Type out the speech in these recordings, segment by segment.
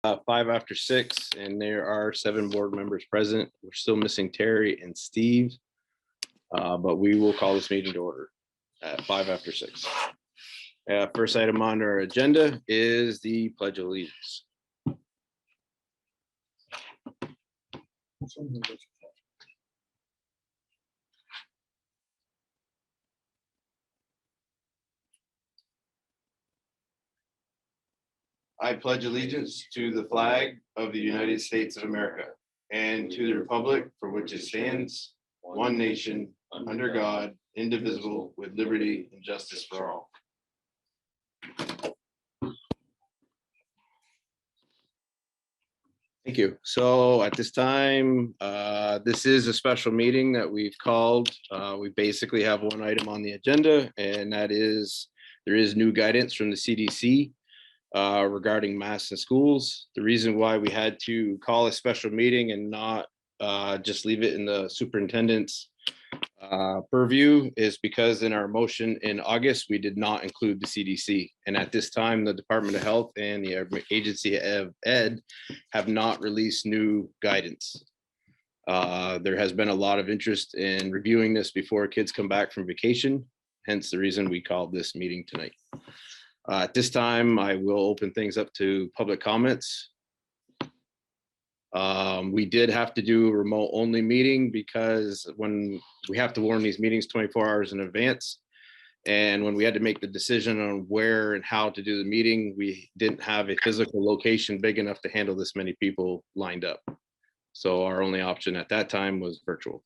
5 after 6, and there are 7 board members present. We're still missing Terry and Steve, but we will call this meeting to order at 5 after 6. First item on our agenda is the Pledge of Allegiance. I pledge allegiance to the flag of the United States of America and to the republic for which it stands, one nation, under God, indivisible, with liberty and justice for all. Thank you. So at this time, this is a special meeting that we've called. We basically have one item on the agenda, and that is there is new guidance from the CDC regarding masks in schools. The reason why we had to call a special meeting and not just leave it in the superintendent's purview is because in our motion in August, we did not include the CDC. And at this time, the Department of Health and the Agency of Ed have not released new guidance. There has been a lot of interest in reviewing this before kids come back from vacation, hence the reason we called this meeting tonight. At this time, I will open things up to public comments. We did have to do a remote only meeting because when we have to warn these meetings 24 hours in advance, and when we had to make the decision on where and how to do the meeting, we didn't have a physical location big enough to handle this many people lined up. So our only option at that time was virtual.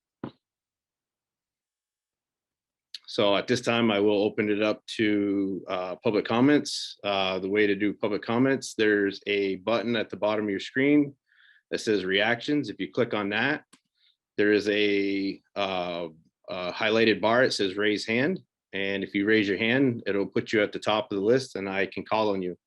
So at this time, I will open it up to public comments. The way to do public comments, there's a button at the bottom of your screen that says reactions. If you click on that, there is a highlighted bar. It says raise hand. And if you raise your hand, it'll put you at the top of the list and I can call on you.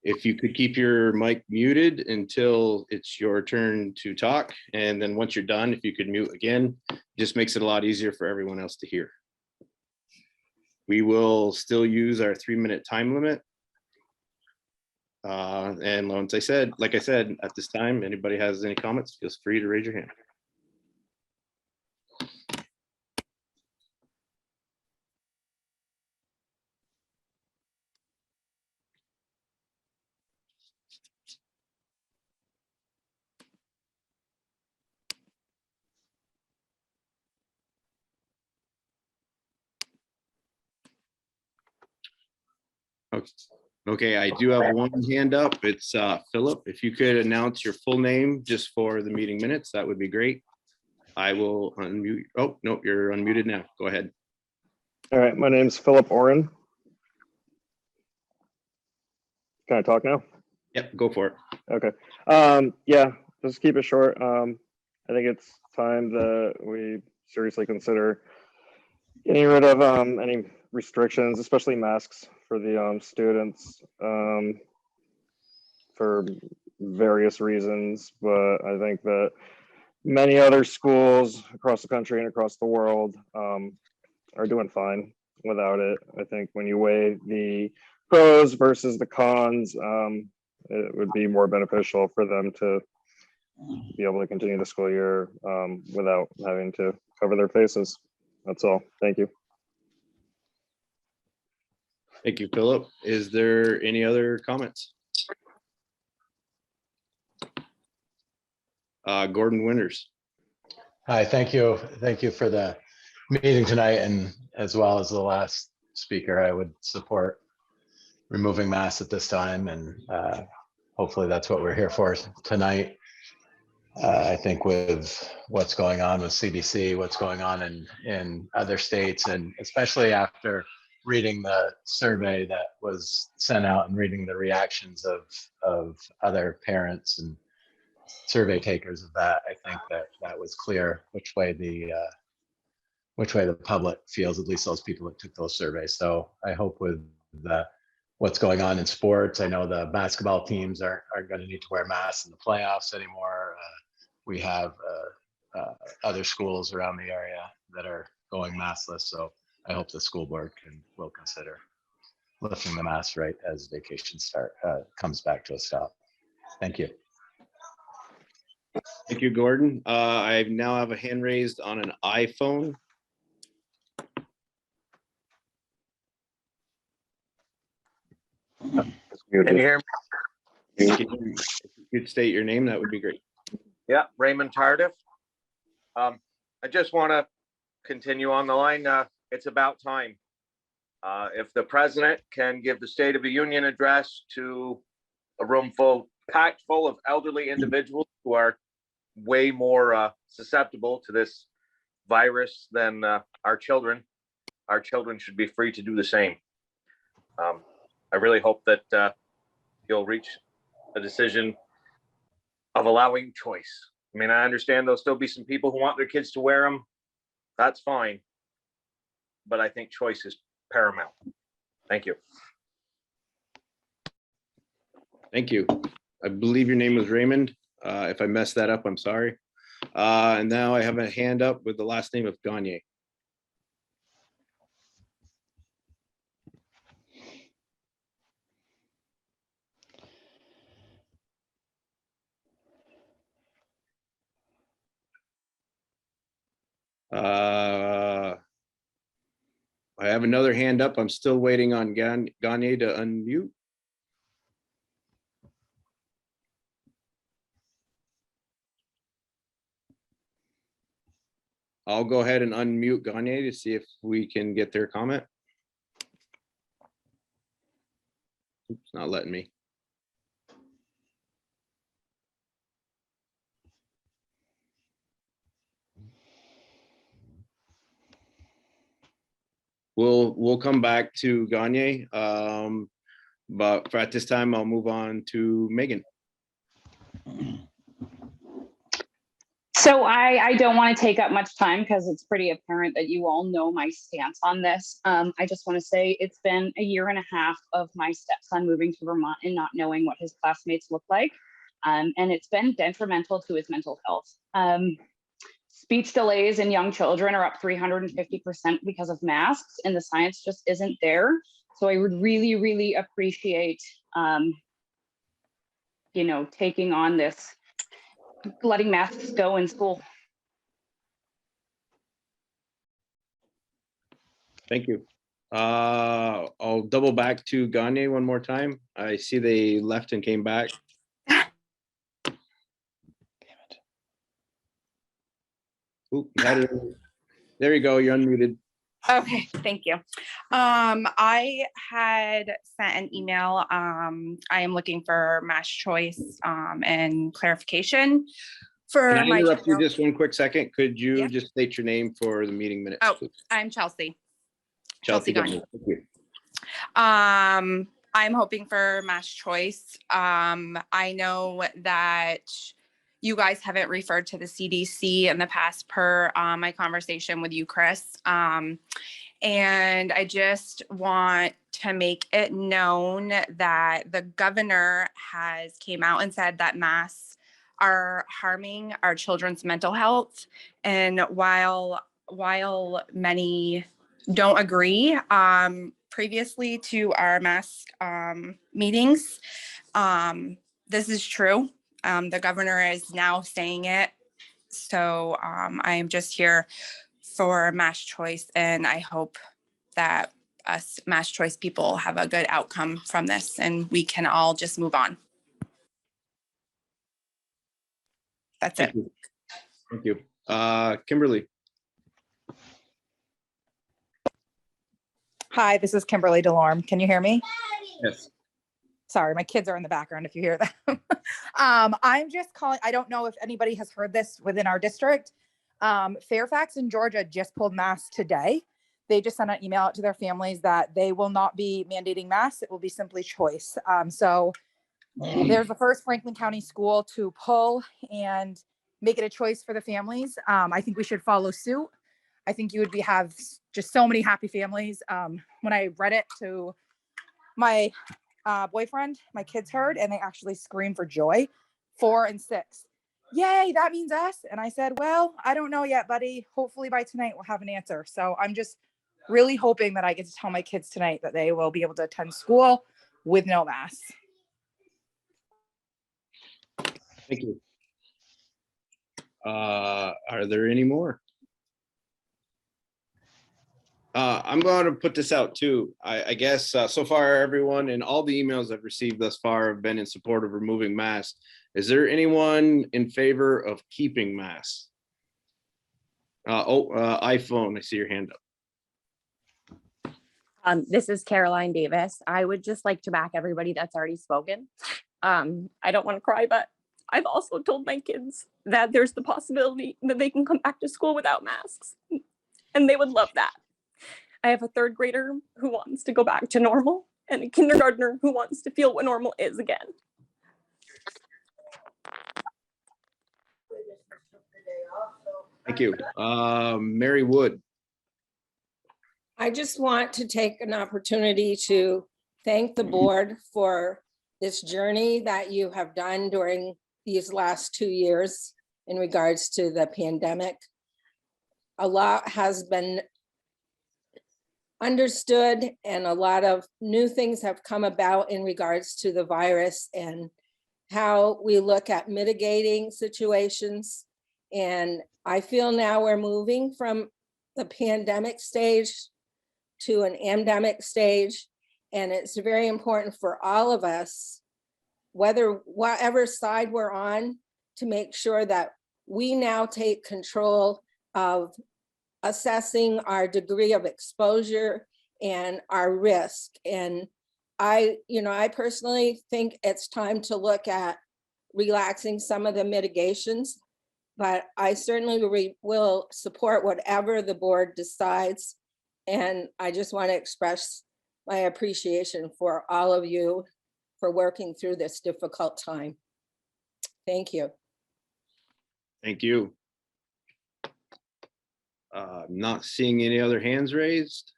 If you could keep your mic muted until it's your turn to talk. And then once you're done, if you could mute again, it just makes it a lot easier for everyone else to hear. We will still use our 3-minute time limit. And once like I said, at this time, anybody has any comments, feel free to raise your hand. Okay, I do have one hand up. It's Philip. If you could announce your full name just for the meeting minutes, that would be great. I will unmute. Oh, no, you're unmuted now. Go ahead. All right, my name's Philip Oren. Can I talk now? Yep, go for it. Okay. Yeah, just keep it short. I think it's time that we seriously consider getting rid of any restrictions, especially masks for the students for various reasons. But I think that many other schools across the country and across the world are doing fine without it. I think when you weigh the pros versus the cons, it would be more beneficial for them to be able to continue the school year without having to cover their faces. That's all. Thank you. Thank you, Philip. Is there any other comments? Gordon Winters. Hi, thank you. Thank you for the meeting tonight, and as well as the last speaker, I would support removing masks at this time, and hopefully that's what we're here for tonight. I think with what's going on with CDC, what's going on in other states, and especially after reading the survey that was sent out and reading the reactions of other parents and survey takers of that, I think that was clear which way the public feels, at least those people that took those surveys. So I hope with what's going on in sports, I know the basketball teams aren't going to need to wear masks in the playoffs anymore. We have other schools around the area that are going maskless. So I hope the school board will consider lifting the mask right as vacation comes back to a stop. Thank you. Thank you, Gordon. I now have a hand raised on an iPhone. It's Can you muted. hear me? If you could state your name, that would be great. Yeah, Raymond Tardiff. I just want to continue on the line. It's about time. If the president can give the State of the Union address to a room packed full of elderly individuals who are way more susceptible to this virus than our children should be free to do the same. I really hope that you'll reach a decision of allowing choice. I mean, I understand there'll still be some people who want their kids to wear them. That's fine. But I think choice is paramount. Thank you. Thank you. I believe your name was Raymond. If I messed that up, I'm sorry. And now I have a hand up with the last name of Gagne. I have another hand up. I'm still waiting on Gagne to unmute. I'll go ahead and unmute Gagne to see if we can get their comment. Oops, not letting me. We'll come back to Gagne, but for at this time, I'll move on to Megan. So I don't want to take up much time because it's pretty apparent that you all know my stance on this. I just want to say it's been a year and a half of my stepson moving to Vermont and not knowing what his classmates look like. And it's been detrimental to his mental health. Speech delays in young children are up 350% because of masks, and the science just isn't there. So I would really, really appreciate, taking on this, letting masks go in school. Thank you. I'll double back to Gagne one more time. I see they left and came back. Oop, there you go. You're unmuted. Okay, thank you. I had sent an email. I am looking for mass choice and clarification for Can I my interrupt you child. just one quick second? Could you Yeah. just state your name for the meeting minutes? Oh, please? I'm Chelsea. Chelsea Gagne. Gagne. Thank you. I'm hoping for mass choice. I know that you guys haven't referred to the CDC in the past per my conversation with you, Chris. And I just want to make it known that the governor has came out and said that masks are harming our children's mental health. And while many don't agree, previously to our mask meetings, this is true. The governor is now saying it. So I am just here for mass choice, and I hope that us mass choice people have a good outcome from this and we can all just move on. That's it. Thank you. Kimberly. Hi, this is Kimberly DeLorme. Can you hear me? Yes. Sorry, my kids are in the background if you hear them. I'm just calling. I don't know if anybody has heard this within our district. Fairfax in Georgia just pulled masks today. They just sent an email out to their families that they will not be mandating masks. It will be simply choice. So there's the first Franklin County school to pull and make it a choice for the families. I think we should follow suit. I think you would have just so many happy families. When I read it to my boyfriend, my kids heard, and they actually screamed for joy. 4 and 6. Yay, that means us. And I said, well, I don't know yet, buddy. Hopefully by tonight we'll have an answer. So I'm just really hoping that I get to tell my kids tonight that they will be able to attend school with no masks. Thank you. Are there any more? I'm going to put this out too. I guess so far everyone and all the emails I've received thus far have been in support of removing masks. Is there anyone in favor of keeping masks? iPhone, I see your hand up. This is Caroline Davis. I would just like to back everybody that's already spoken. I don't want to cry, but I've also told my kids that there's the possibility that they can come back to school without masks, and they would love that. I have a third grader who wants to go back to normal and a kindergartner who wants to feel what normal is again. Thank you. Mary Wood. I just want to take an opportunity to thank the board for this journey that you have done during these last 2 years in regards to the pandemic. A lot has been understood and a lot of new things have come about in regards to the virus and how we look at mitigating situations. And I feel now we're moving from the pandemic stage to an endemic stage. And it's very important for all of us, whatever side we're on, to make sure that we now take control of assessing our degree of exposure and our risk. And I personally think it's time to look at relaxing some of the mitigations, but I certainly will support whatever the board decides. And I just want to express my appreciation for all of you for working through this difficult time. Thank you. Thank you. Not seeing any other hands raised.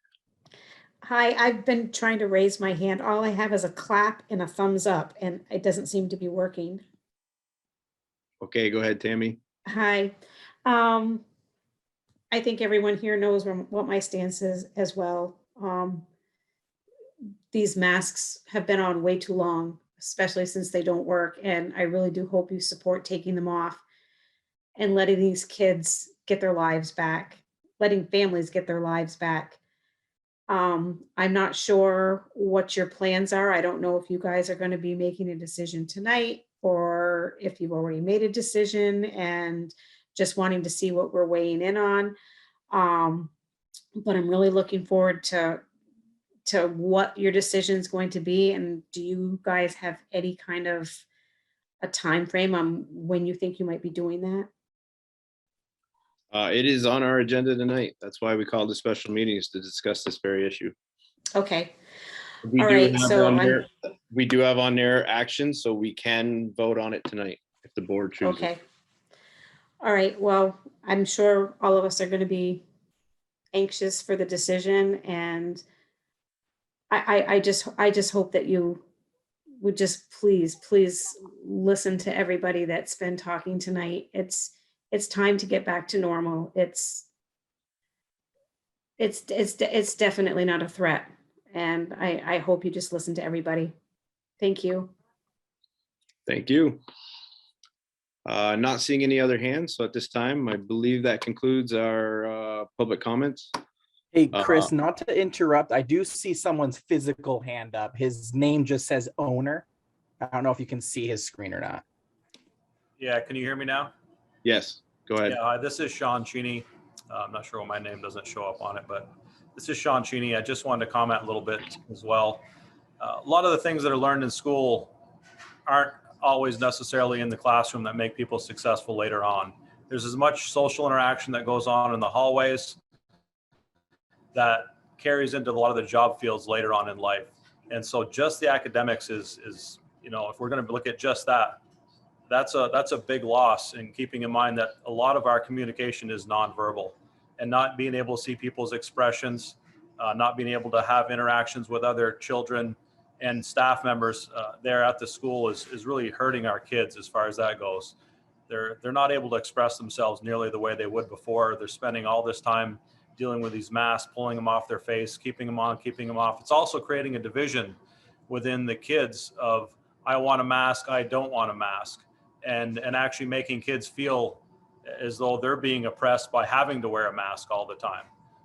Hi, I've been trying to raise my hand. All I have is a clap and a thumbs up, and it doesn't seem to be working. Okay, go ahead, Tammy. Hi. I think everyone here knows what my stance is as well. These masks have been on way too long, especially since they don't work. And I really do hope you support taking them off and letting these kids get their lives back, letting families get their lives back. I'm not sure what your plans are. I don't know if you guys are going to be making a decision tonight or if you've already made a decision and just wanting to see what we're weighing in on. But I'm really looking forward to what your decision is going to be. And do you guys have any kind of a time frame on when you think you might be doing that? It is on our agenda tonight. That's why we called the special meetings to discuss this very issue. Okay. We All do right, have so on I'm- there, we do have on there action, so we can vote on it tonight if the board chooses. Okay. All right. Well, I'm sure all of us are going to be anxious for the decision, and I just hope that you would just please listen to everybody that's been talking tonight. It's time to get back to normal. It's definitely not a threat, and I hope you just listen to everybody. Thank you. Thank you. Not seeing any other hands, so at this time, I believe that concludes our public comments. Hey, Chris, not to interrupt, I do see someone's physical hand up. His name just says owner. I don't know if you can see his screen or not. Yeah, can you hear me now? Yes, go ahead. Yeah, hi, this is Shawn Cheney. I'm not sure why my name doesn't show up on it, but this is Shawn Cheney. I just wanted to comment a little bit as well. A lot of the things that are learned in school aren't always necessarily in the classroom that make people successful later on. There's as much social interaction that goes on in the hallways that carries into a lot of the job fields later on in life. And so just the academics is if we're going to look at just that, that's a big loss, in keeping in mind that a lot of our communication is nonverbal, and not being able to see people's expressions, not being able to have interactions with other children and staff members there at the school is really hurting our kids as far as that goes. They're not able to express themselves nearly the way they would before. They're spending all this time dealing with these masks, pulling them off their face, keeping them on, keeping them off. It's also creating a division within the kids of, I want a mask, I don't want a mask. and actually making kids feel as though they're being oppressed by having to wear a mask all the time.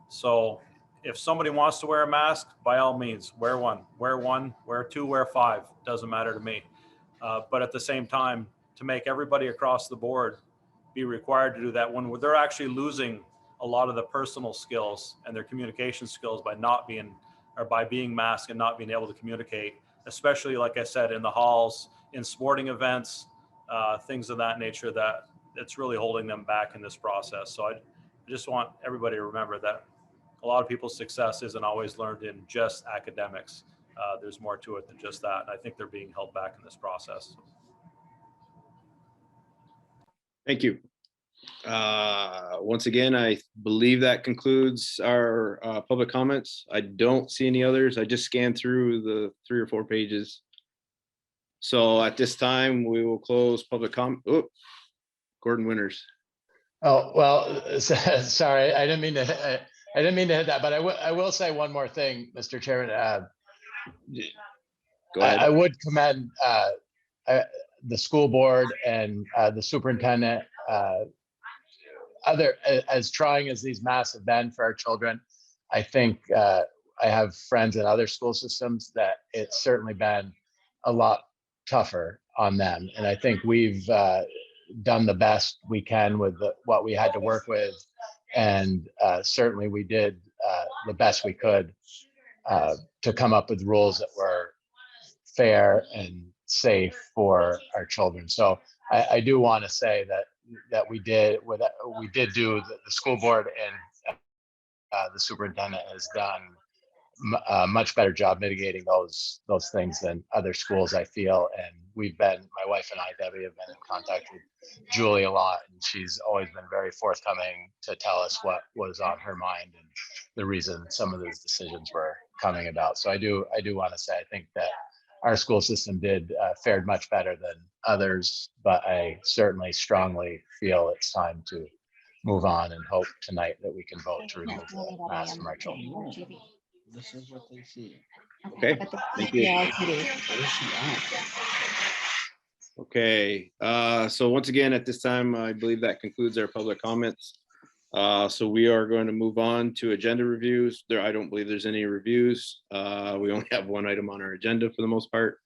So if somebody wants to wear a mask, by all means, wear one, wear two, wear five, doesn't matter to me. But at the same time, to make everybody across the board be required to do that when they're actually losing a lot of the personal skills and their communication skills by not being, or by being masked and not being able to communicate, especially like I said, in the halls, in sporting events, things of that nature, that it's really holding them back in this process. So I just want everybody to remember that a lot of people's success isn't always learned in just academics. There's more to it than just that. And I think they're being held back in this process. Thank you. Once again, I believe that concludes our public comments. I don't see any others. I just scanned through the 3 or 4 pages. So at this time, we will close public comment. Oh, Gordon Winters. Oh, well, sorry, I didn't mean to hit that, but I will say one more thing, Mr. Chairman. Go ahead. I would commend the school board and the superintendent, as trying as these masks have been for our children. I think I have friends in other school systems that it's certainly been a lot tougher on them. And I think we've done the best we can with what we had to work with. And certainly we did the best we could to come up with rules that were fair and safe for our children. So I do want to say that we did do the school board and the superintendent has done a much better job mitigating those things than other schools, I feel. And my wife and I, Debbie, have been in contact with Julie a lot, and she's always been very forthcoming to tell us what was on her mind and the reason some of those decisions were coming about. So I do want to say, I think that our school system fared much better than others, but I certainly strongly feel it's time to move on and hope tonight that we can vote to remove the mask from our children. This is what they see. Okay, thank you. Okay, so once again, at this time, I believe that concludes our public comments. So we are going to move on to agenda reviews. I don't believe there's any reviews. We only have one item on our agenda for the most part.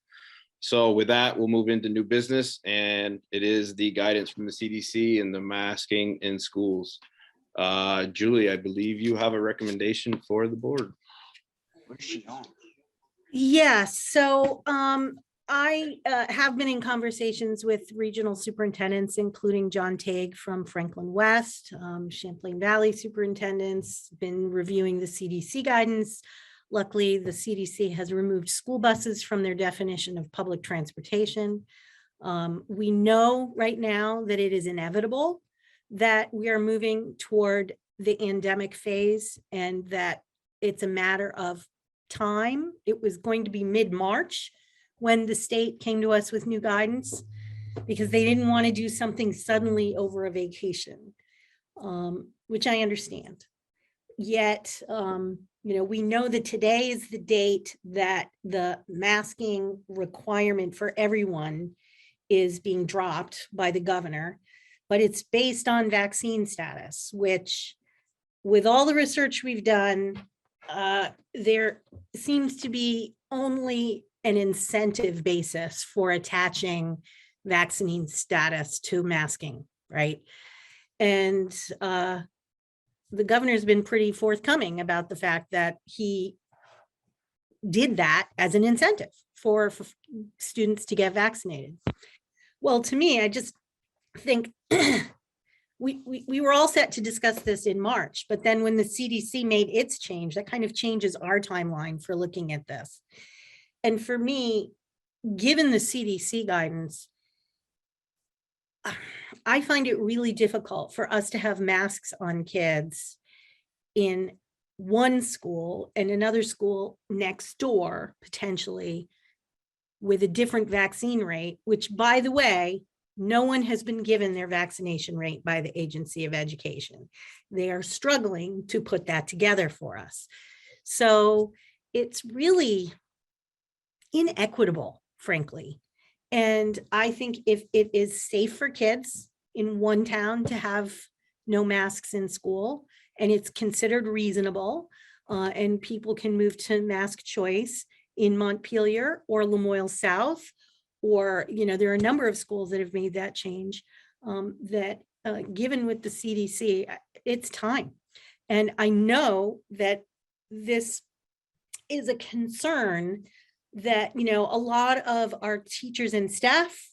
So with that, we'll move into new business, and it is the guidance from the CDC and the masking in schools. Julie, I believe you have a recommendation for the board. Where's she going? Yes, so I have been in conversations with regional superintendents, including John Tague from Franklin West, Champlain Valley superintendents, been reviewing the CDC guidance. Luckily, the CDC has removed school buses from their definition of public transportation. We know right now that it is inevitable that we are moving toward the endemic phase and that it's a matter of time. It was going to be mid-March when the state came to us with new guidance because they didn't want to do something suddenly over a vacation, which I understand. Yet, we know that today is the date that the masking requirement for everyone is being dropped by the governor, but it's based on vaccine status, which with all the research we've done, there seems to be only an incentive basis for attaching vaccine status to masking, right? And the governor's been pretty forthcoming about the fact that he did that as an incentive for students to get vaccinated. Well, to me, I just think we were all set to discuss this in March, but then when the CDC made its change, that kind of changes our timeline for looking at this. And for me, given the CDC guidance, I find it really difficult for us to have masks on kids in one school and another school next door, potentially, with a different vaccine rate, which, by the way, no one has been given their vaccination rate by the Agency of Education. They are struggling to put that together for us. So it's really inequitable, frankly. And I think if it is safe for kids in one town to have no masks in school, and it's considered reasonable, and people can move to mask choice in Montpelier or Lamoille South, or, there are a number of schools that have made that change, that given with the CDC, it's time. And I know that this is a concern that, a lot of our teachers and staff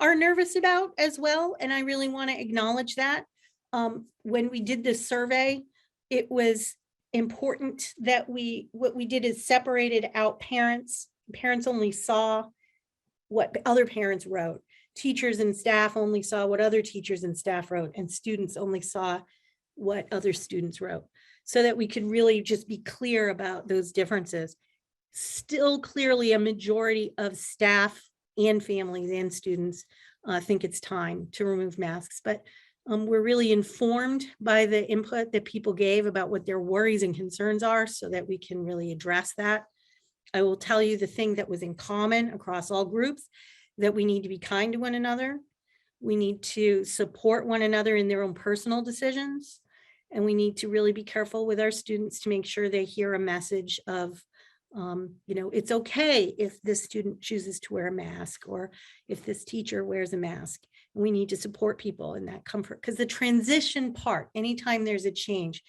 are nervous about as well. And I really want to acknowledge that. When we did this survey, it was important that what we did is separated out parents. Parents only saw what other parents wrote. Teachers and staff only saw what other teachers and staff wrote, and students only saw what other students wrote, so that we could really just be clear about those differences. Still, clearly, a majority of staff and families and students think it's time to remove masks, but we're really informed by the input that people gave about what their worries and concerns are, so that we can really address that. I will tell you the thing that was in common across all groups, that we need to be kind to one another. We need to support one another in their own personal decisions. And we need to really be careful with our students to make sure they hear a message of, it's okay if this student chooses to wear a mask, or if this teacher wears a mask. We need to support people in that comfort, because the transition part, anytime there's a change,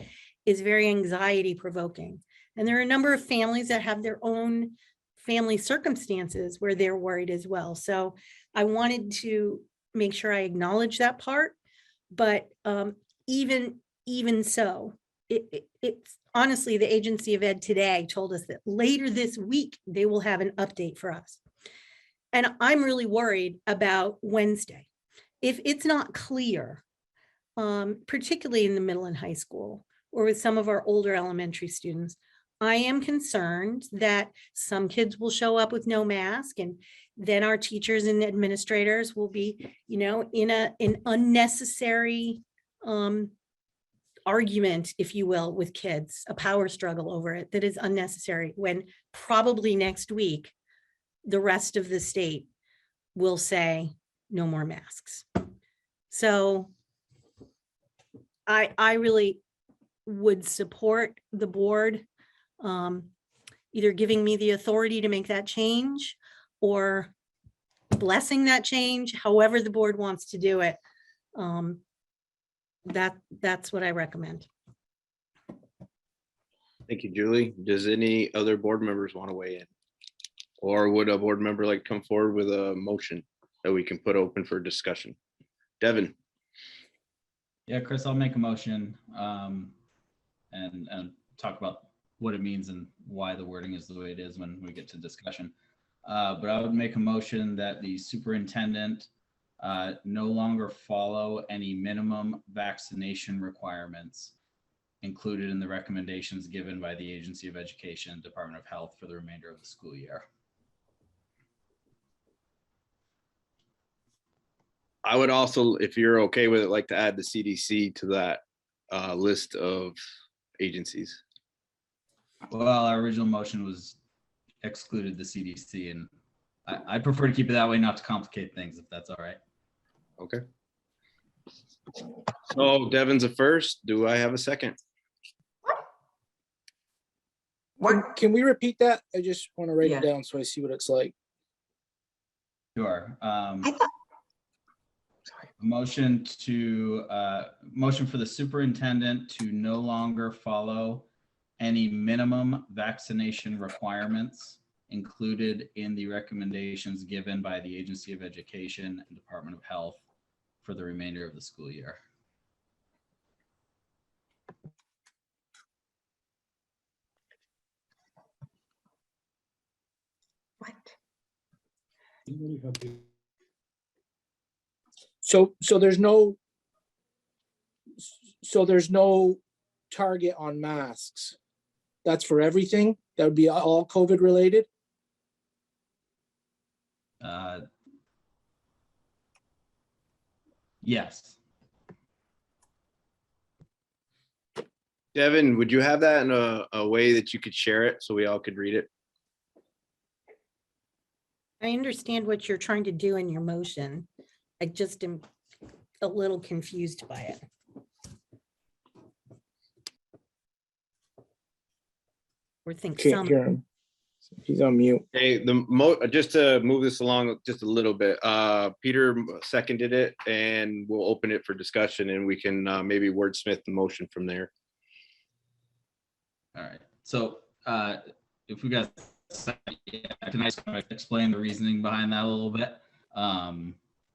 is very anxiety provoking. And there are a number of families that have their own family circumstances where they're worried as well. So I wanted to make sure I acknowledge that part. But even so, it's honestly, the Agency of Ed today told us that later this week, they will have an update for us. And I'm really worried about Wednesday. If it's not clear, particularly in the middle and high school, or with some of our older elementary students, I am concerned that some kids will show up with no mask, and then our teachers and administrators will be, in an unnecessary argument, if you will, with kids, a power struggle over it that is unnecessary, when probably next week, the rest of the state will say no more masks. So I really would support the board either giving me the authority to make that change, or blessing that change, however the board wants to do it. That's what I recommend. Thank you, Julie. Does any other board members want to weigh in? Or would a board member like to come forward with a motion that we can put open for discussion? Devin. Yeah, Chris, I'll make a motion and talk about what it means and why the wording is the way it is when we get to discussion. But I would make a motion that the superintendent no longer follow any minimum vaccination requirements included in the recommendations given by the Agency of Education and Department of Health for the remainder of the school year. I would also, if you're okay with it, like to add the CDC to that list of agencies. Well, our original motion was excluded the CDC, and I prefer to keep it that way, not to complicate things, if that's all right. Okay. So Devin's a first. Do I have a second? Can we repeat that? I just want to write it down so I see what it's like. Sure. Motion for the superintendent to no longer follow any minimum vaccination requirements included in the recommendations given by the Agency of Education and Department of Health for the remainder of the school year. So there's no target on masks. That's for everything. That would be all COVID related. Yes. Devin, would you have that in a way that you could share it so we all could read it? I understand what you're trying to do in your motion. I just am a little confused by it. Or think Can't some. hear him. He's on mute. Hey, just to move this along just a little bit, Peter seconded it, and we'll open it for discussion, and we can maybe wordsmith the motion from there. All right. So if we got, can I explain the reasoning behind that a little bit?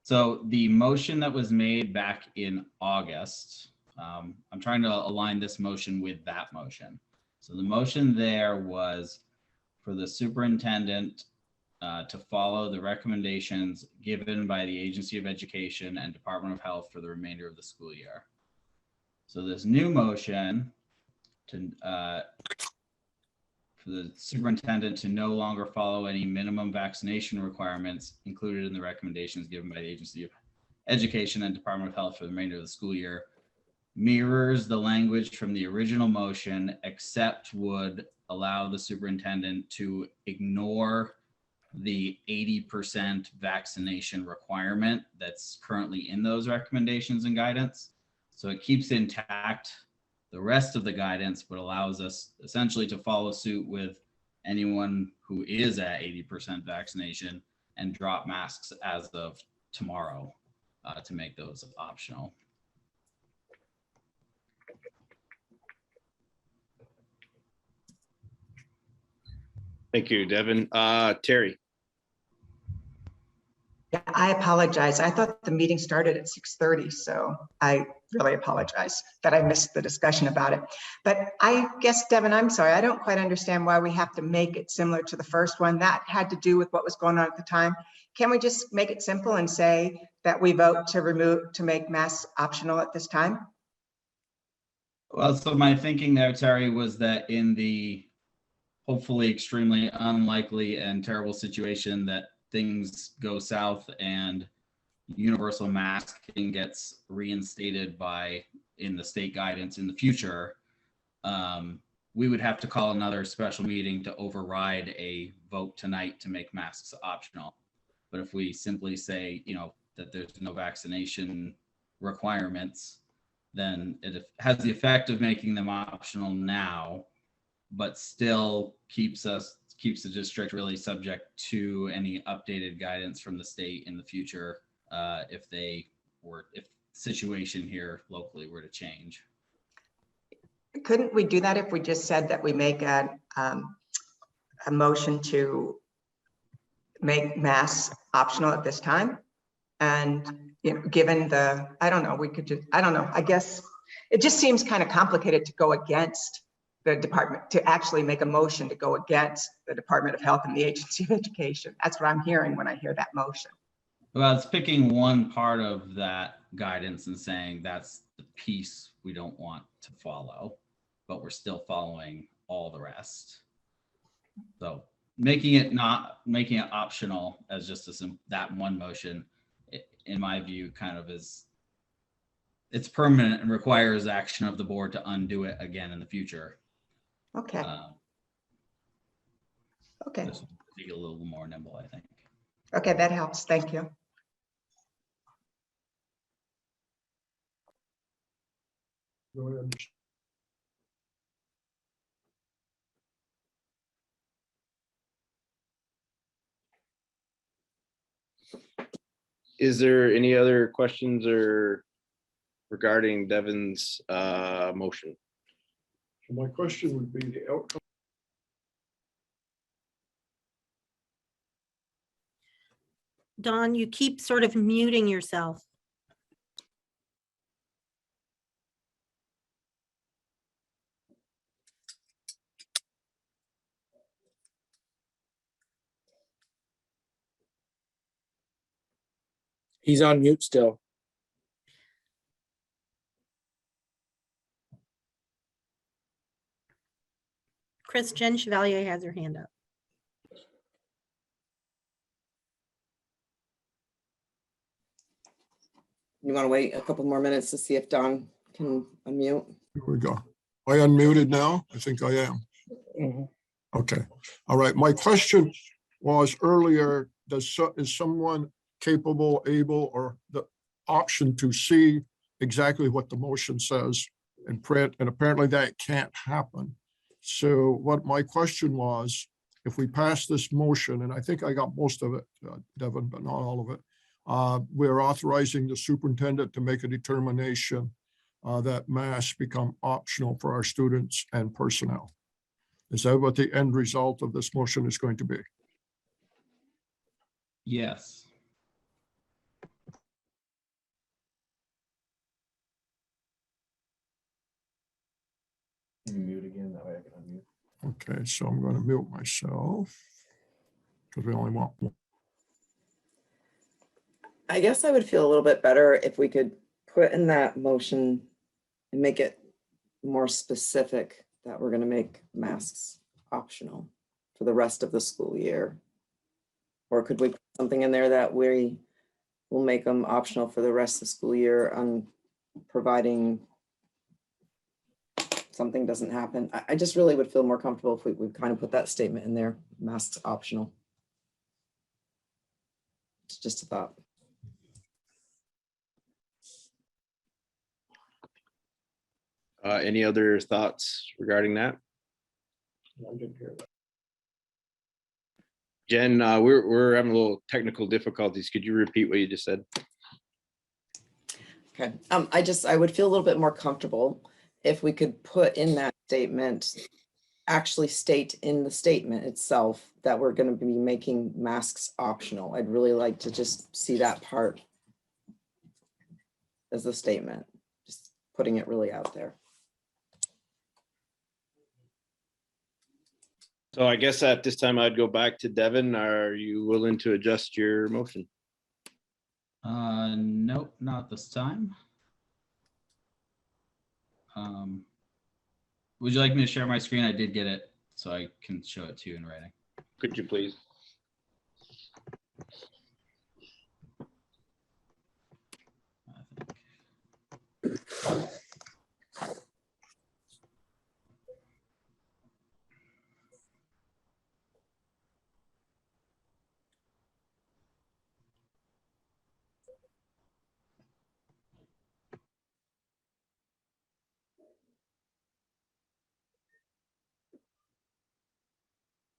So the motion that was made back in August, I'm trying to align this motion with that motion. So the motion there was for the superintendent to follow the recommendations given by the Agency of Education and Department of Health for the remainder of the school year. So this new motion to for the superintendent to no longer follow any minimum vaccination requirements included in the recommendations given by the Agency of Education and Department of Health for the remainder of the school year mirrors the language from the original motion, except would allow the superintendent to ignore the 80% vaccination requirement that's currently in those recommendations and guidance. So it keeps intact the rest of the guidance, but allows us essentially to follow suit with anyone who is at 80% vaccination and drop masks as of tomorrow to make those optional. Thank you, Devin. Terry. Yeah, I apologize. I thought the meeting started at 6:30, so I really apologize that I missed the discussion about it. But I guess, Devin, I'm sorry, I don't quite understand why we have to make it similar to the first one. That had to do with what was going on at the time. Can we just make it simple and say that we vote to make masks optional at this time? Well, so my thinking there, Terry, was that in the hopefully extremely unlikely and terrible situation that things go south and universal masking gets reinstated in the state guidance in the future, we would have to call another special meeting to override a vote tonight to make masks optional. But if we simply say, that there's no vaccination requirements, then it has the effect of making them optional now, but still keeps the district really subject to any updated guidance from the state in the future if situation here locally were to change. Couldn't we do that if we just said that we make a motion to make masks optional at this time? And given the, I don't know, we could just, I don't know, I guess it just seems kind of complicated to go against the department, to actually make a motion to go against the Department of Health and the Agency of Education. That's what I'm hearing when I hear that motion. Well, it's picking one part of that guidance and saying that's the piece we don't want to follow, but we're still following all the rest. So making it optional as just that one motion, in my view, kind of it's permanent and requires action of the board to undo it again in the future. Okay. Okay. Just be a little more nimble, I think. Okay, that helps. Thank you. Go ahead. Is there any other questions or regarding Devin's motion? My question would be the outcome. Don, you keep sort of muting yourself. He's on mute still. Chris, Jen Chevalier has her hand up. You want to wait a couple more minutes to see if Don can unmute? Here we go. Am I unmuted now? I think I am. Mm-hmm. Okay. All right. My question was earlier is someone capable, able, or the option to see exactly what the motion says in print? And apparently that can't happen. So what my question was, if we pass this motion, and I think I got most of it, Devin, but not all of it, we're authorizing the superintendent to make a determination that masks become optional for our students and personnel. Is that what the end result of this motion is going to be? Yes. Mute again, that way I can unmute. Okay, so I'm going to mute myself because we only want one. I guess I would feel a little bit better if we could put in that motion and make it more specific that we're going to make masks optional for the rest of the school year. Or could we put something in there that we will make them optional for the rest of the school year on providing something doesn't happen? I just really would feel more comfortable if we kind of put that statement in there, masks optional. It's just a thought. Any other thoughts regarding that? Jen, we're having a little technical difficulties. Could you repeat what you just said? Okay, I would feel a little bit more comfortable if we could put in that statement, actually state in the statement itself that we're going to be making masks optional. I'd really like to just see that part as a statement, just putting it really out there. So I guess at this time I'd go back to Devin. Are you willing to adjust your motion? Nope, not this time. Would you like me to share my screen? I did get it, so I can show it to you in writing. Could you please?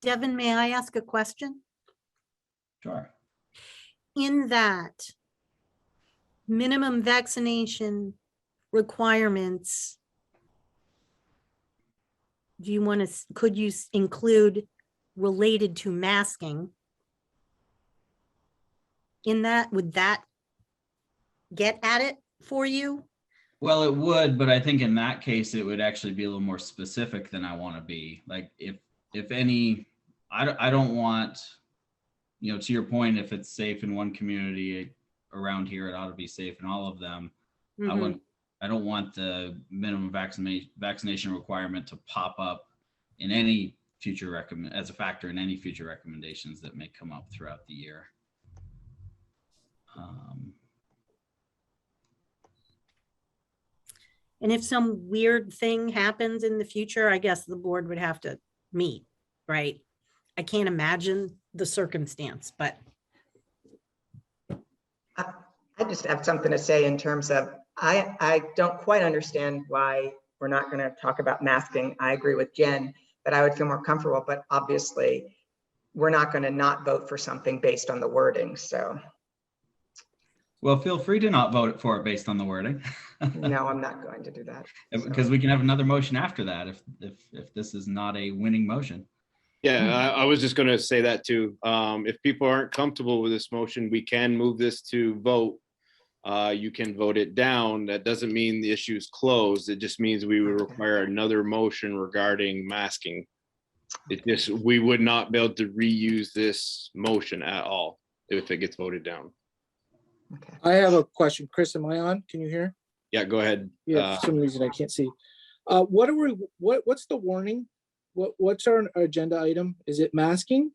Devin, may I ask a question? Sure. In that minimum vaccination requirements, do you want to, could you include related to masking? In that, would that get at it for you? Well, it would, but I think in that case, it would actually be a little more specific than I want to be. Like if any, I don't want, you know, to your point, if it's safe in one community around here, it ought to be safe in all of them. Mhm. I don't want the minimum vaccination requirement to pop up in any future as a factor in any future recommendations that may come up throughout the year. And if some weird thing happens in the future, I guess the board would have to meet, right? I can't imagine the circumstance, but. I just have something to say in terms of, I don't quite understand why we're not going to talk about masking. I agree with Jen that I would feel more comfortable, but obviously we're not going to not vote for something based on the wording. So. Well, feel free to not vote for it based on the wording. No, I'm not going to do that. Because we can have another motion after that if this is not a winning motion. Yeah, I was just going to say that too. If people aren't comfortable with this motion, we can move this to vote. You can vote it down. That doesn't mean the issue is closed. It just means we would require another motion regarding masking. It just, we would not be able to reuse this motion at all if it gets voted down. Okay. I have a question. Chris, am I on? Can you hear? Yeah, go ahead. Yeah, for some reason I can't see. What's the warning? What's our agenda item? Is it masking?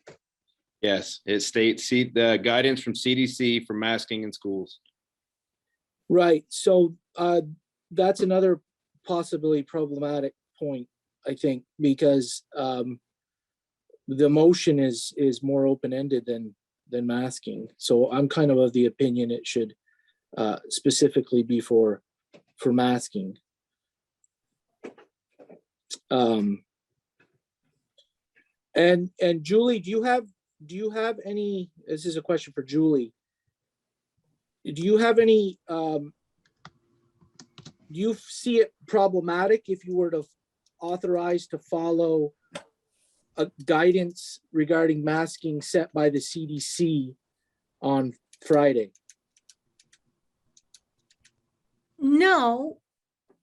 Yes, it states the guidance from CDC for masking in schools. Right. So that's another possibly problematic point, I think, because the motion is more open-ended than than masking. So I'm kind of the opinion it should specifically be for masking. And Julie, do you have any, this is a question for Julie. Do you have any, do you see it problematic if you were to authorize to follow a guidance regarding masking set by the CDC on Friday? No,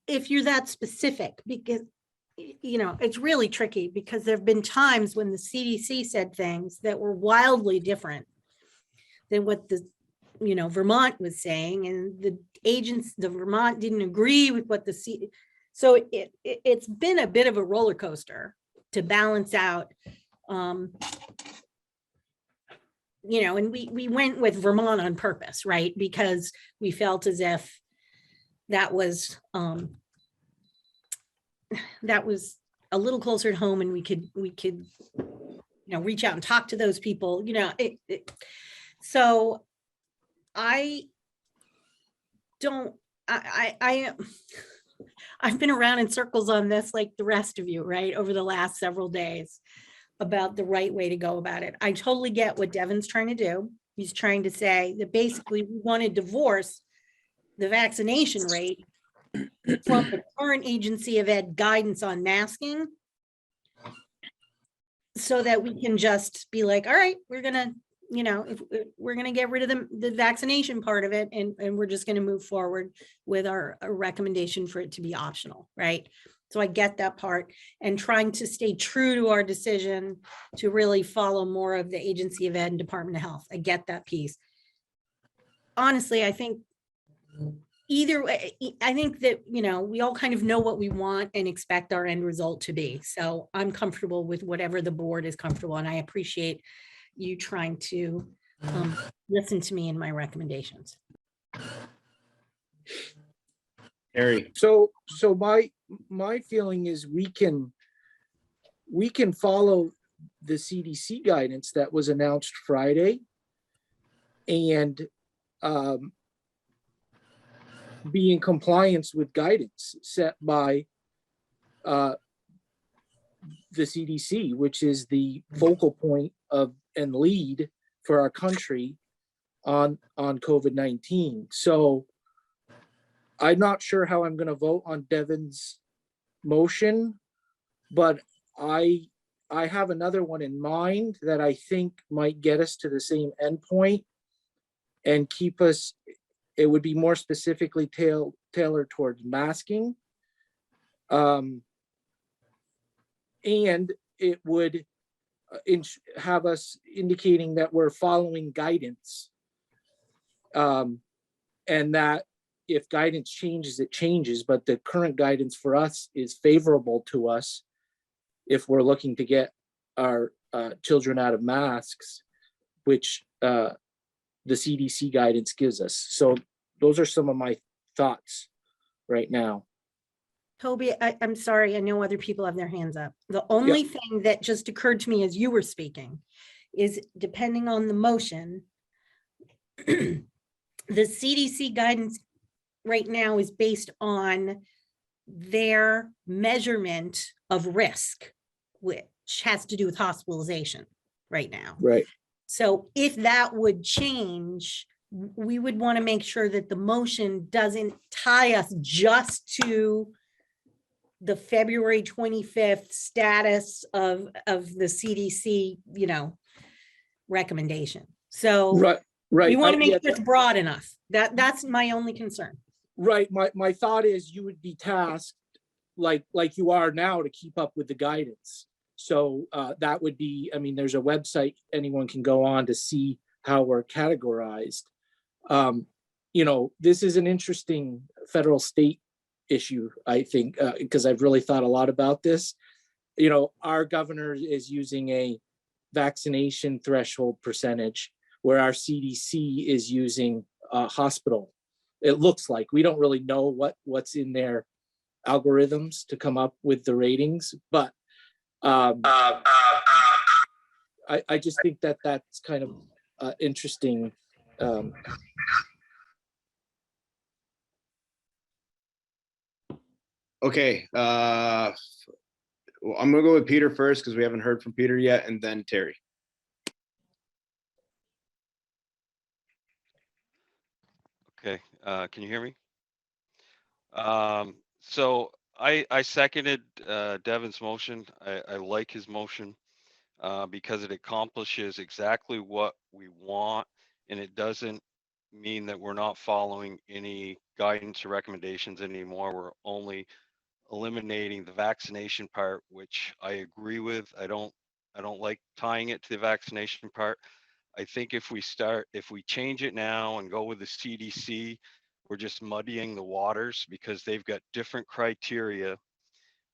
if you're that specific, because it's really tricky, because there have been times when the CDC said things that were wildly different than what the Vermont was saying, and the Vermont didn't agree with what the so it's been a bit of a roller coaster to balance out, and we went with Vermont on purpose, right? Because we felt as if that was a little closer to home, and we could reach out and talk to those people, so I've been around in circles on this, like the rest of you, right, over the last several days, about the right way to go about it. I totally get what Devin's trying to do. He's trying to say that basically we want to divorce the vaccination rate from the current Agency of Ed guidance on masking, so that we can just be like, all right, we're gonna, if we're gonna get rid of the vaccination part of it, and we're just gonna move forward with our recommendation for it to be optional, right? So I get that part, and trying to stay true to our decision to really follow more of the Agency of Ed and Department of Health. I get that piece. Honestly, I think either way, I think that, we all kind of know what we want and expect our end result to be. So I'm comfortable with whatever the board is comfortable, and I appreciate you trying to listen to me and my recommendations. Harry. So my feeling is we can follow the CDC guidance that was announced Friday, and be in compliance with guidance set by the CDC, which is the focal point of and lead for our country on COVID-19. So I'm not sure how I'm going to vote on Devin's motion, but I have another one in mind that I think might get us to the same endpoint and keep us. It would be more specifically tailored towards masking. And it would have us indicating that we're following guidance. And that if guidance changes, it changes, but the current guidance for us is favorable to us if we're looking to get our children out of masks, which the CDC guidance gives us. So those are some of my thoughts right now. Toby, I'm sorry, I know other people have their hands up. The only thing that just occurred to me as you were speaking is, depending on the motion, the CDC guidance right now is based on their measurement of risk, which has to do with hospitalization right now. Right. So if that would change, we would want to make sure that the motion doesn't tie us just to the February 25th status of the CDC, recommendation. So right. we want to make sure it's broad enough. That's my only concern. Right. My thought is you would be tasked like you are now to keep up with the guidance. So that would be, there's a website anyone can go on to see how we're categorized. This is an interesting federal state issue, I think, because I've really thought a lot about this. Our governor is using a vaccination threshold percentage, where our CDC is using hospital. It looks like we don't really know what's in their algorithms to come up with the ratings, but I just think that that's kind of interesting. Okay, well, I'm gonna go with Peter first because we haven't heard from Peter yet, and then Terry. Okay, can you hear me? So I seconded Devin's motion. I like his motion because it accomplishes exactly what we want, and it doesn't mean that we're not following any guidance or recommendations anymore. We're only eliminating the vaccination part, which I agree with. I don't like tying it to the vaccination part. I think if we change it now and go with the CDC, we're just muddying the waters because they've got different criteria.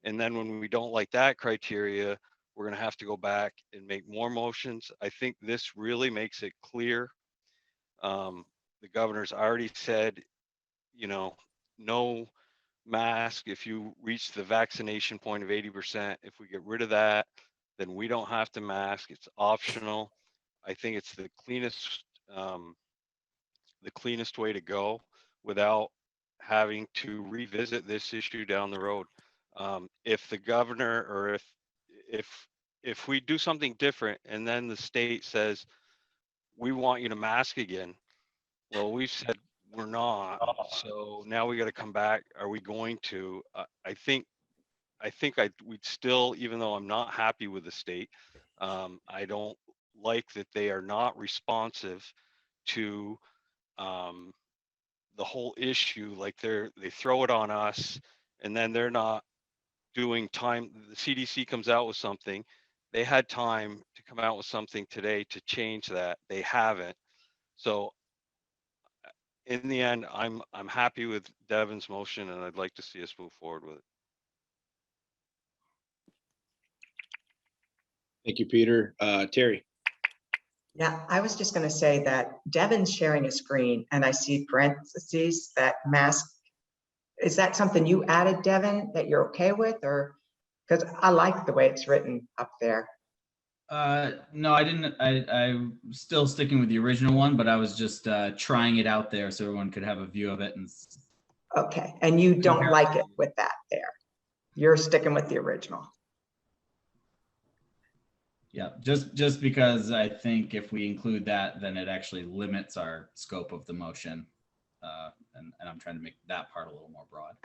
And then when we don't like that criteria, we're going to have to go back and make more motions. I think this really makes it clear. The governor's already said, no mask if you reach the vaccination point of 80%. If we get rid of that, then we don't have to mask. It's optional. I think it's the cleanest way to go without having to revisit this issue down the road. If the governor or if we do something different and then the state says we want you to mask again, well, we've said we're not, so now we got to come back. Are we going to? I think we'd still, even though I'm not happy with the state, I don't like that they are not responsive to the whole issue. Like they throw it on us, and then they're not doing time. The CDC comes out with something. They had time to come out with something today to change that. They haven't. So in the end, I'm happy with Devin's motion, and I'd like to see us move forward with it. Thank you, Peter. Terry. Yeah, I was just going to say that Devin's sharing a screen and I see parentheses that mask. Is that something you added, Devin, that you're okay with? Or because I like the way it's written up there. No, I didn't. I'm still sticking with the original one, but I was just trying it out there so everyone could have a view of it. And okay, and you don't like it with that there. You're sticking with the original. Yeah, just because I think if we include that, then it actually limits our scope of the motion. And I'm trying to make that part a little more broad.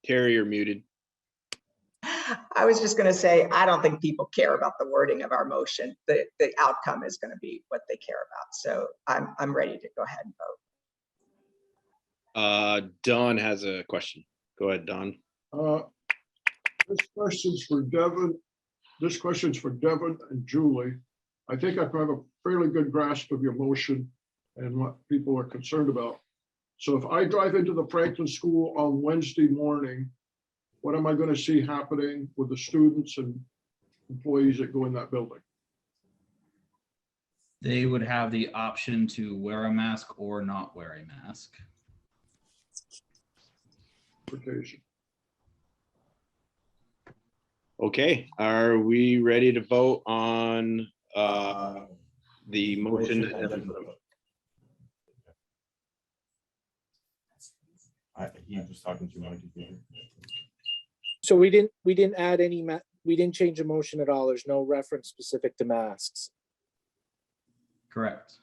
Terry, you're muted. I was just going to say, I don't think people care about the wording of our motion. The outcome is going to be what they care about. So I'm ready to go ahead and vote. Don has a question. Go ahead, Don. This question's for Devin. This question's for Devin and Julie. I think I have a fairly good grasp of your motion and what people are concerned about. So if I drive into the Franklin School on Wednesday morning, what am I going to see happening with the students and employees that go in that building? They would have the option to wear a mask or not wear a mask. Okay, are we ready to vote on the motion? I'm just talking to my computer. So we didn't add any, we didn't change the motion at all. There's no reference specific to masks. Correct.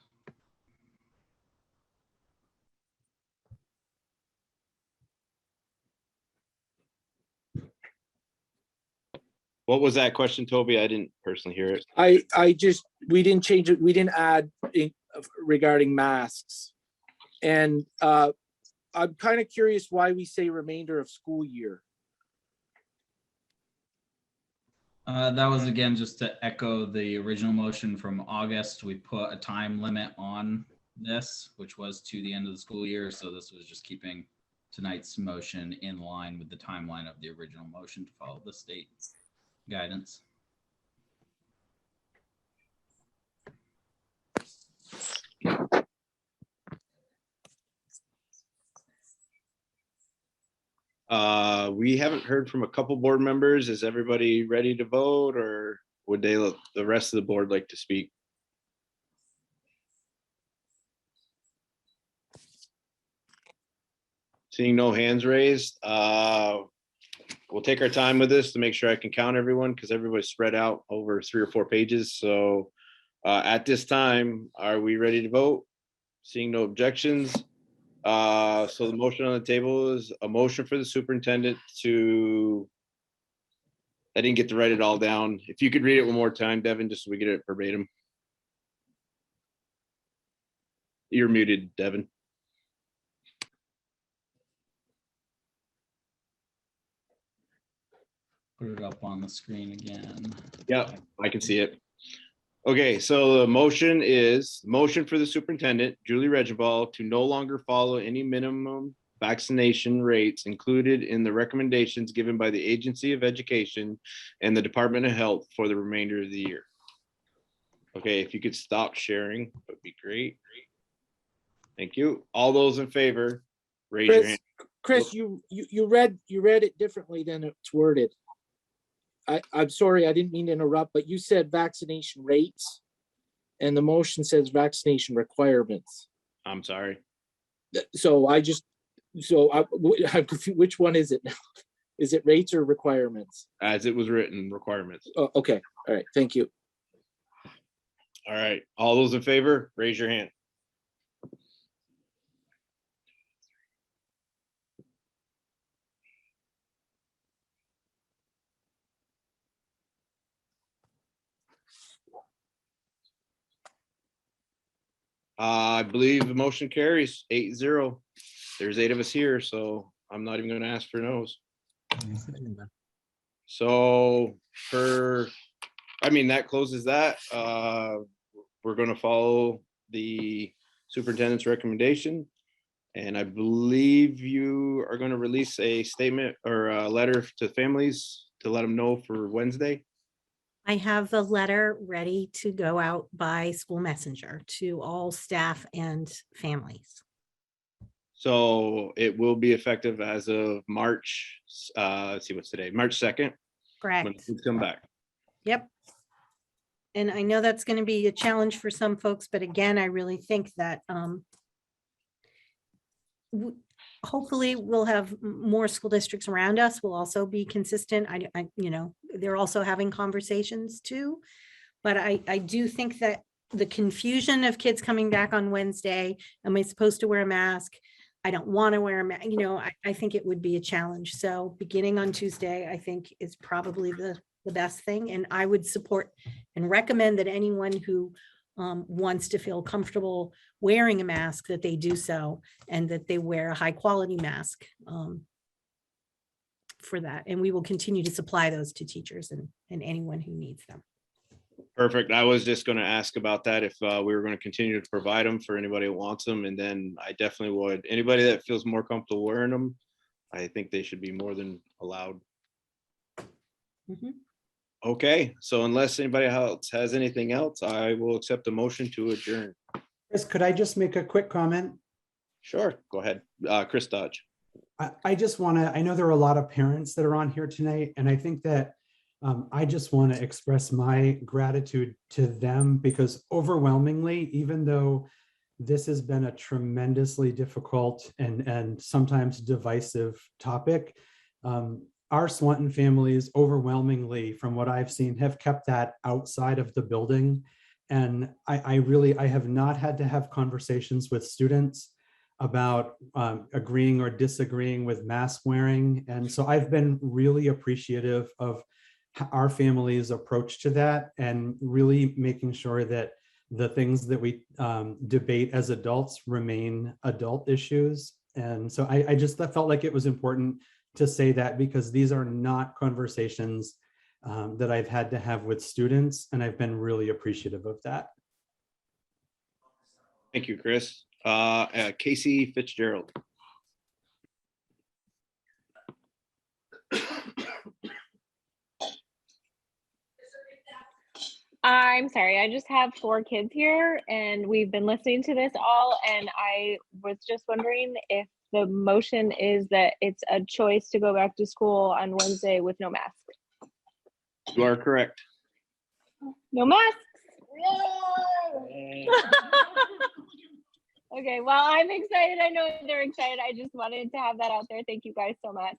What was that question, Toby? I didn't personally hear it. We didn't change it. We didn't add regarding masks. And I'm kind of curious why we say remainder of school year. That was again just to echo the original motion from August. We put a time limit on this, which was to the end of the school year. So this was just keeping tonight's motion in line with the timeline of the original motion to follow the state guidance. We haven't heard from a couple board members. Is everybody ready to vote, or would the rest of the board like to speak? Seeing no hands raised, we'll take our time with this to make sure I can count everyone because everybody's spread out over 3 or 4 pages. So at this time, are we ready to vote? Seeing no objections. So the motion on the table is a motion for the superintendent to, I didn't get to write it all down. If you could read it one more time, Devin, just so we get it verbatim. You're muted, Devin. Put it up on the screen again. Yeah, I can see it. Okay, so the motion is motion for the superintendent, Julie Regenball, to no longer follow any minimum vaccination rates included in the recommendations given by the Agency of Education and the Department of Health for the remainder of the year. Okay, if you could stop sharing, that would be great. Thank you. All those in favor, raise your hand. Chris, you read it differently than it's worded. I'm sorry, I didn't mean to interrupt, but you said vaccination rates and the motion says vaccination requirements. I'm sorry. So which one is it now? Is it rates or requirements? As it was written, requirements. Oh, okay. All right. Thank you. All right. All those in favor, raise your hand. I believe the motion carries 8-0. There's 8 of us here, so I'm not even going to ask for no's. So that closes that. We're going to follow the superintendent's recommendation. And I believe you are going to release a statement or a letter to families to let them know for Wednesday. I have a letter ready to go out by school messenger to all staff and families. So it will be effective as of March, let's see what's today, March 2nd. Correct. When kids come back. Yep. And I know that's going to be a challenge for some folks, but again, I really think that hopefully we'll have more school districts around us will also be consistent. They're also having conversations too, but I do think that the confusion of kids coming back on Wednesday, am I supposed to wear a mask? I don't want to wear a mask. I think it would be a challenge. So beginning on Tuesday, I think is probably the best thing. And I would support and recommend that anyone who wants to feel comfortable wearing a mask, that they do so, and that they wear a high quality mask for that. And we will continue to supply those to teachers and anyone who needs them. Perfect. I was just going to ask about that if we were going to continue to provide them for anybody who wants them. And then I definitely would. Anybody that feels more comfortable wearing them, I think they should be more than allowed. Mm-hmm. Okay, so unless anybody else has anything else, I will accept the motion to adjourn. Chris, could I just make a quick comment? Sure, go ahead. Chris Dodge. I just want to, I know there are a lot of parents that are on here tonight, and I think that I just want to express my gratitude to them because overwhelmingly, even though this has been a tremendously difficult and sometimes divisive topic, our Swanton families overwhelmingly, from what I've seen, have kept that outside of the building. And I have not had to have conversations with students about agreeing or disagreeing with mask wearing. And so I've been really appreciative of our family's approach to that and really making sure that the things that we debate as adults remain adult issues. And so I just felt like it was important to say that because these are not conversations that I've had to have with students, and I've been really appreciative of that. Thank you, Chris. Casey Fitzgerald. I'm sorry, I just have 4 kids here and we've been listening to this all, and I was just wondering if the motion is that it's a choice to go back to school on Wednesday with no mask. You are correct. No masks. Okay, well, I'm excited. I know they're excited. I just wanted to have that out there. Thank you guys so much.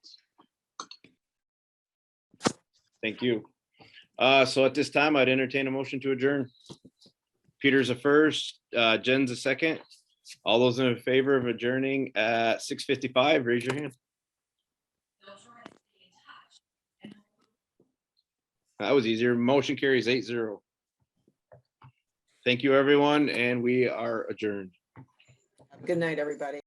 Thank you. So at this time, I'd entertain a motion to adjourn. Peter's a first, Jen's a second. All those in favor of adjourning at 6:55, raise your hand. That was easier. Motion carries 8-0. Thank you, everyone, and we are adjourned. Good night, everybody.